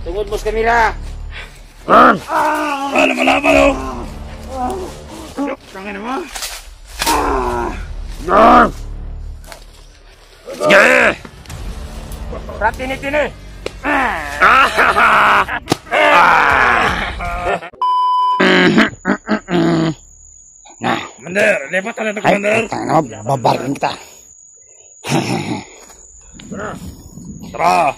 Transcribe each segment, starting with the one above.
Tungod, Boss Camila. Alam mo laban o. Tangin mo. Sige. Rap, tini-tini. Commander, lepat na ito, Commander. Ano, babarin kita. Tara.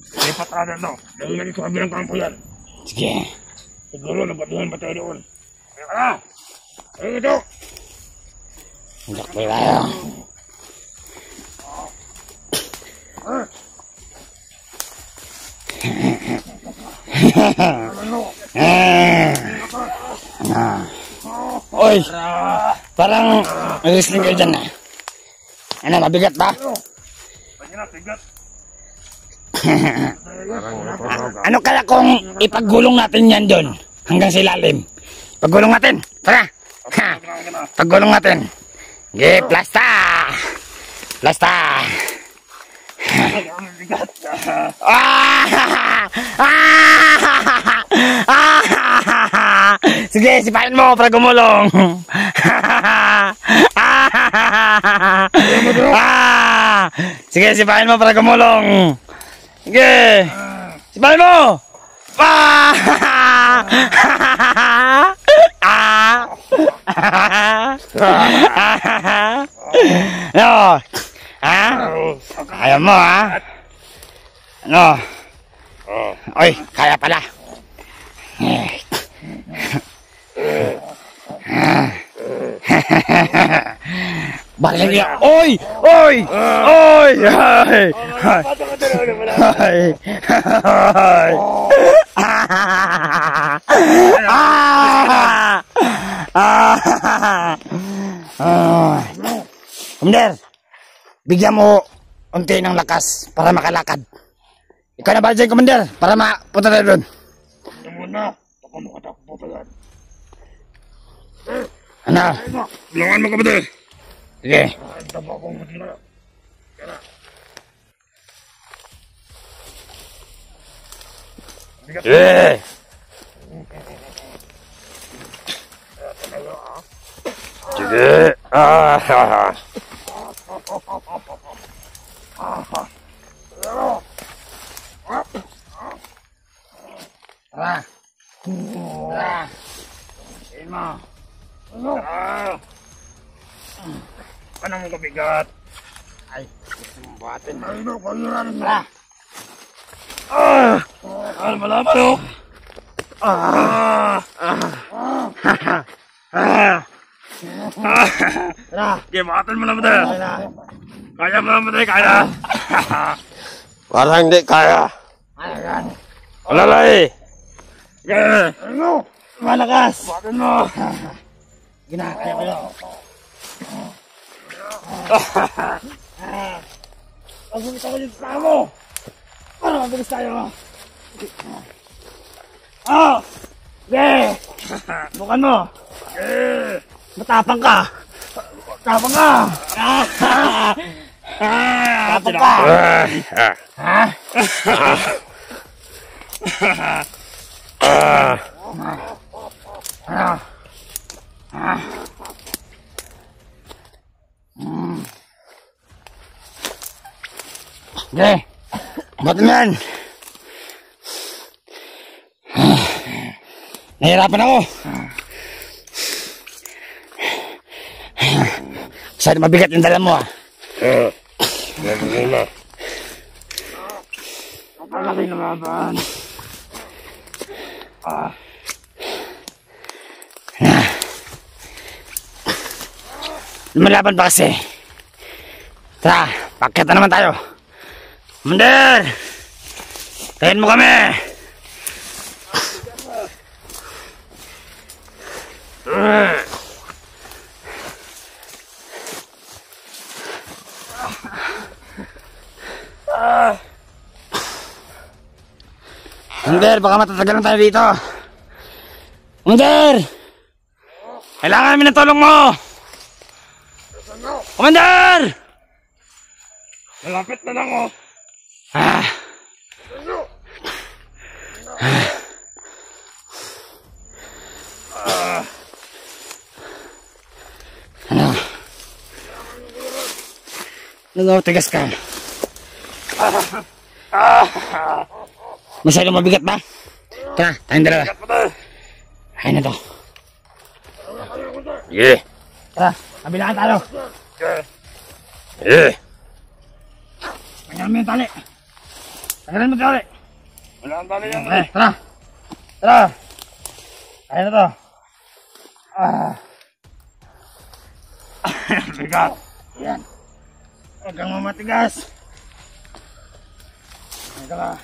Lepat na ito. Nangyari sa kabilang kampo yan. Sige. Siguro nabatuhan pa tayo doon. Tara. Ayun ito. Hindi tayo. Oy, parang resting kayo dyan na. Ano, mabigat ba? Ano kaya kung ipagulong natin yan doon hanggang sa ilalim? Pagulong natin, tara. Pagulong natin. Okay, plasta. Plasta. Sige, sipain mo para gumulong. Sige, sipain mo para gumulong. Sige, sipain mo. No. Ha? Ayaw mo, ha? Ano? Oy, kaya pala. Balik niya. Oy! Oy! Oy! Ay! Ay! Ay! Commander, bigyan mo unti ng lakas para makalakad. Ikaw na ba dyan, Commander? Para mapunta tayo doon. Ito muna. Baka makatakbo pa yan. Ano? Bilangan mo, Commander. Sige. Ito pa akong matira. Sige. Sige. Tara. Tara. Sayin mo. Tara. Anong mo kabigat? Ay, buhatin. Ay, no, kaya na rin. Tara. Ano malaman, o? Tara. Sige, makatan mo na, Commander. Kaya mo na, Commander, kaya. Parang hindi kaya. Ayan. Alalay. Sige. Ano? Malakas. Makatan mo. Ginakaya ko yun. Pagbulit ako dito sa mo. Para mabilis tayo. Oh! Yeah! Bukan mo. Matapang ka. Matapang ka. Matapang ka. Ha? Okay. Ba't naman? Nahirapan ako. Saan mabigat yung dala mo, ah? Napalaki na laban. Lumalaban pa kasi. Tara, pakyat na naman tayo. Commander! Tayin mo kami! Commander, baka matatagalan tayo dito. Commander! Kailangan namin ng tulong mo! Commander! Malapit na lang, oh. Ano, tigas ka. Masyado mabigat ba? Tara, tayong dalawa. Kaya na to. Yeah. Tara, kabilaan tayo. Yeah. Tagalan mo yung tali. Tagalan mo yung tali. Wala ang tali yan. Tara. Tara. Kaya na to. Bigat. Yan. Huwag kang mamatigas. Huwag ka ba?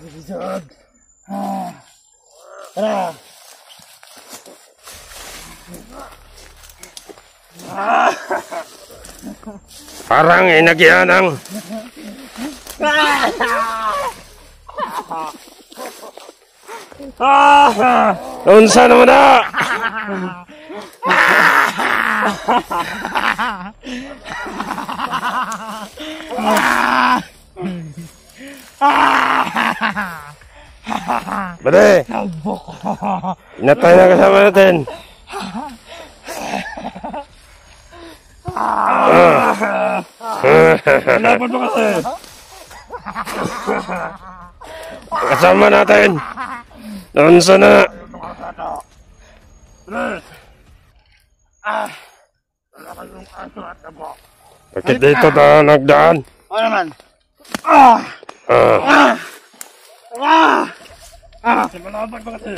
Sisog. Tara. Parang inagyan ng... Unsa naman na? Bade, inatay na kasama natin. Laban mo kasi. Kasama natin. Unsa na? Bakit dito na nagdaan? Ano naman? Simanabag ba kasi?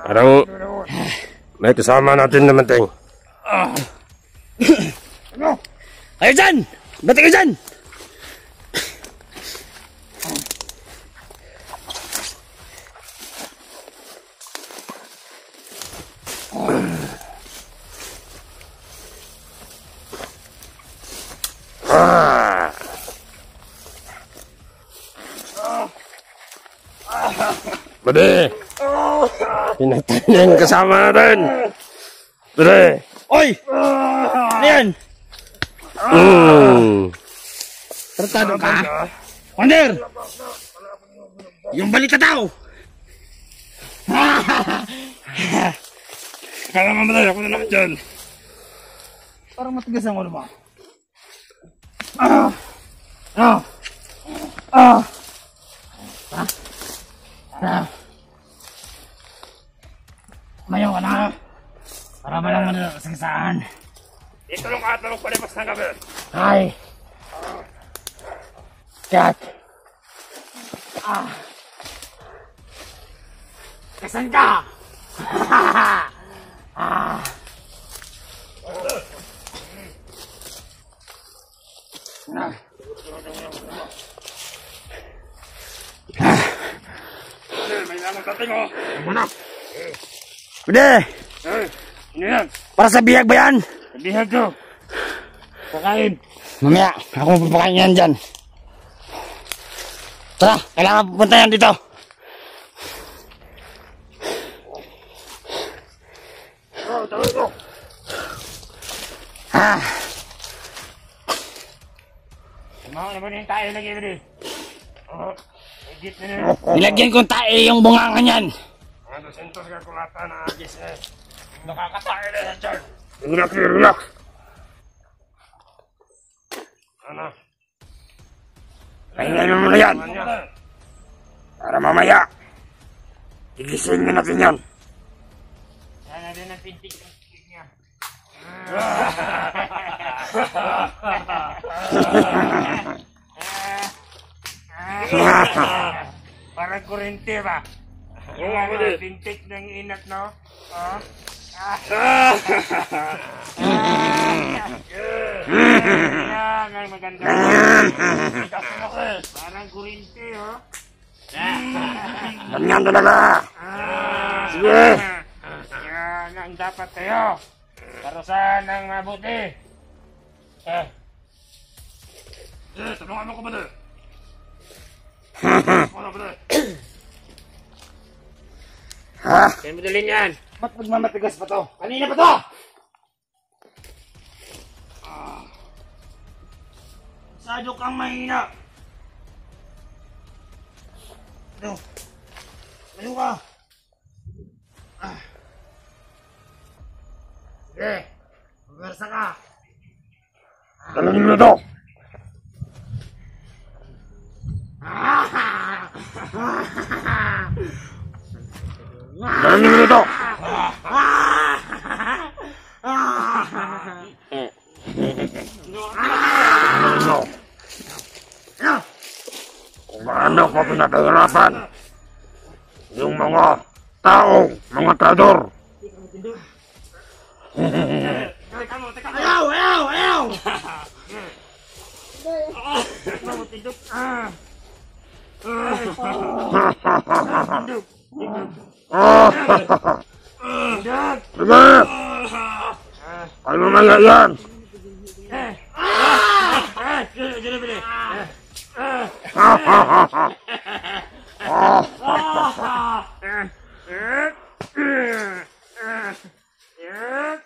Parang may kasama natin naman, Teng. Ayo dyan! Bati ka dyan! Bade! Pinatay na yung kasama natin! Bade! Oy! Ano yan? Tratado ka? Wonder! Yung balik ka tao! Kaya nga Bade, ako na naman dyan. Parang matigas ang ulo mo. Mayo ka na. Para malaman na kasagasaan. Dito lang ka at lang palipas ng gabi. Ay! Kat! Kasan ka? May lamang tating o. Muna. Bude! Ano yan? Para sa bihag ba yan? Bihag ko. Pakain. Mamaya, ako mapapakain yan dyan. Tara, kailangan pupunta yan dito. Mga naman yung tayo lagi rin. Higit na rin. Nilagyan kong tae yung bungangan yan. Ano, sentos ka kulata na agis na. Nakakatae na yan dyan. Relax, relax. Ano? Pahingayin mo muna yan. Para mamaya, tigisin nyo natin yan. Sana din ang pintik niya. Parang kurente ba? Kaya pintik ng inat, no? Oh. Yan, ay maganda. Parang kurente, oh. Ganyan talaga. Sige. Yan ang dapat tayo. Parusahan ng mabuti. Tulungan mo ko ba na? Wala ba na? Ha? Kaya mo dalhin yan. Ba't magmamatigas pa to? Kanina pa to! Masyado kang mahina. Ano? Ano ka? Sige. Magwersa ka. Dalhin mo to! Dalhin mo to! Ano? Kung paano ko pinapahirapan yung mga taong, mga trador. Ayaw! Ayaw! Ayaw! Tindog. Sige! Ano na yan?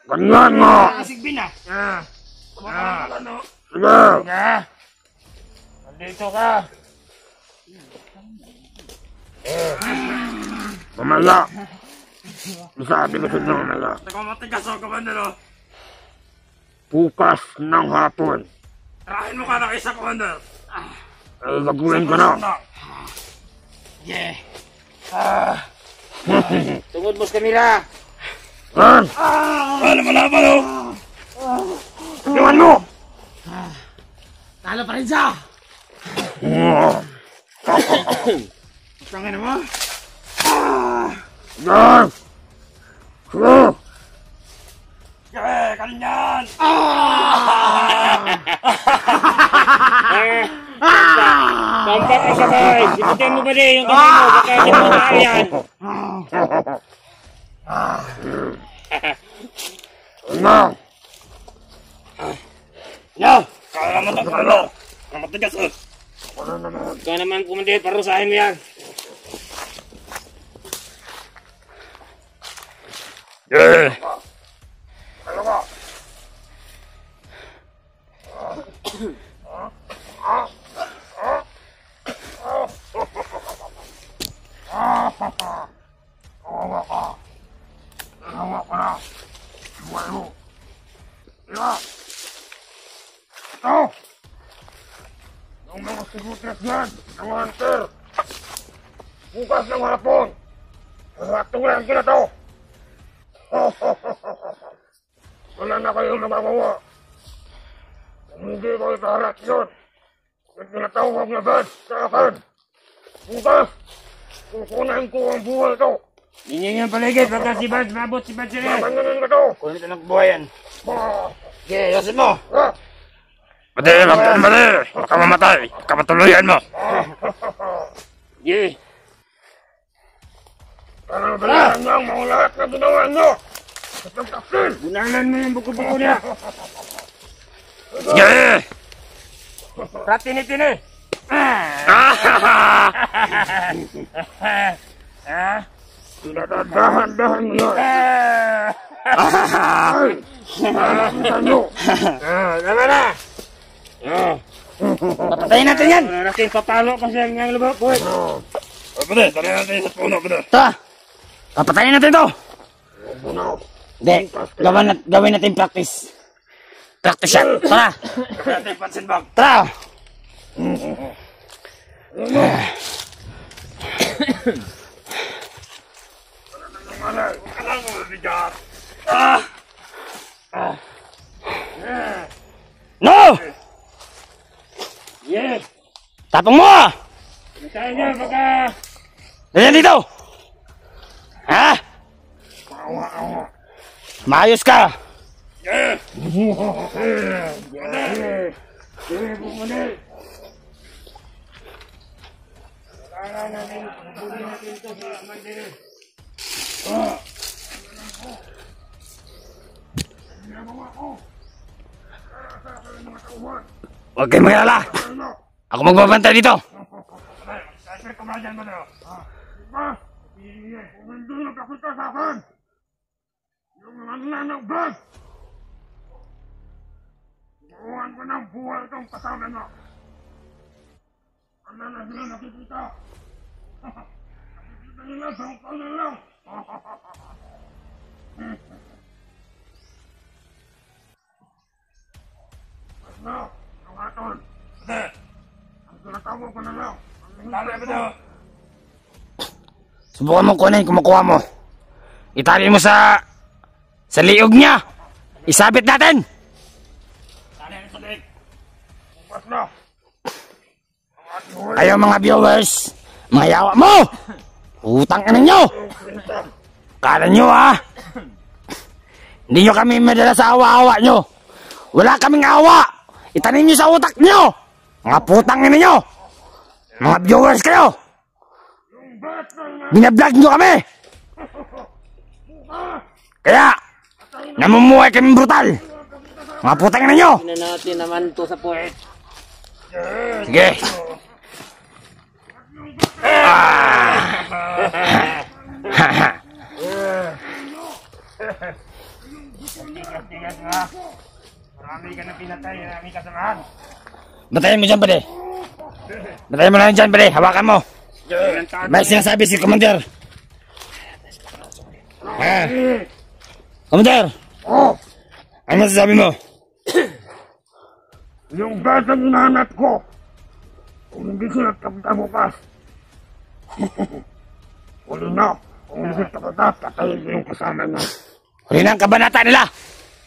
Ganyan nga! Sigbin na! Sige! Nandito ka. Mamaya! Masabi ko sa inyo mamaya. Teka, matigas ako, Commander. Bukas ng hapon. Tarahin mo ka na isa, Commander. Ay, gagawin ko na. Yeah! Tungod, Boss Camila. Yan! Alam mo na, Palo. Tingnan mo! Talo pa rin siya! Tangin mo. Yan! Sige! Kanin yan. Tampak ka sabay. Siputin mo ba din yung kamay mo? Baka hindi mo kakayan. Na! No! Kaya mo itong Palo. Matigas, Ikaw naman, Commander, parusahin mo yan. Yeah! Ano ka? Awa ka! Awa ka na! Buhay mo! Ika! Ito! Yung mga sigutres yan! Ang hunter! Bukas ng hapon! Hatulan ko na to! Wala na kayong nagagawa! Kung hindi ko itaharap yun, yung tinatawag na bad sa akin! Bukas! Kukunan ko ang buhay to! Hindi yung paligid. Baka si Bad, mabot si Bad sila. Papanyanin ko to! Kunin ito ng buhayan. Okay, yosin mo! Mati! Mati! Huwag ka mamatay! Kapatuluyan mo! Yeah. Para mabalayan niyo ang mga lahat na ginawa niyo! At ng kapsil! Bunalan mo yung buko-buko niya. Yeah! Ratini-tini. Dahan-dahan mo yun! Ay! Nakakita niyo! Tama na. Papatayin natin yan! Wala natin papalo kasi ang lubak, boy. Pwede, tali natin sa puno, pwede! Ito! Papatayin natin ito! Puno! Hindi, gawin natin practice. Practice yan. Tara! Natin pansin bag. Tara! Alam mo, bigat! No! Yeah. Tapang mo! Kaya niya, baka... Ganyan dito! Ha? Maayos ka! Yeah! Kailangan natin, huli natin ito sa Mandiri. ginagawa ko. Para sa akin mga tauhan. Huwag kayong mag-alala. Ano? Ako magbabantay dito. Sir, kumadyan mo na. Diba? Kung hindi nakakita sa akin, yung mga nananagbag, buwan ko ng buhay itong kasama nyo. Ano na sila nakikita? Nakikita nila sa kanan lang. Ano? Ang aton. Sir, Ang tinatawag ko na lang. tama ba ito? Subukan mo kunin, kumukuha mo. Itali mo sa liog niya. Isabit natin. Tali ang sabik. Bukas na. Kayo mga viewers, mga yawa mo. Utang ka ninyo. Kala nyo hindi nyo kami madala sa awa-awa nyo. Wala kaming awa. Itanin nyo sa utak nyo. Mga putang ninyo. Mga viewers kayo. Binablog nyo kami. Kaya, namumuhay kami brutal. Mga putang ninyo. Na natin naman to sa puwet. Sige. Tigas nga. Marami ka na pinatay, marami kasamahan. Batayin mo dyan, pare. Batayin mo lang dyan, pare. Hawakan mo. May sinasabi si Commander. Commander! Ano masasabi mo? Yung batang inahanap ko, kung hindi sila bukas, huli na. Kung hindi sila patayin yung kasama niya. Huli na ang kabanata nila.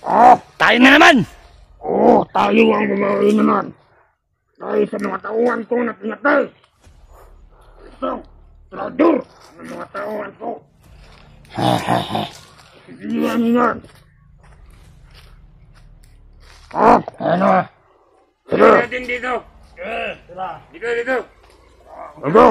Oh, Tayo na naman. oo, tayo ang bumawi naman. Dahil sa mga tauhan ko na pinatay. Ito, traidor ang mga tauhan ko. Sigilan niyan. Oh, Ano? sige. Natin dito. Dito. Ano?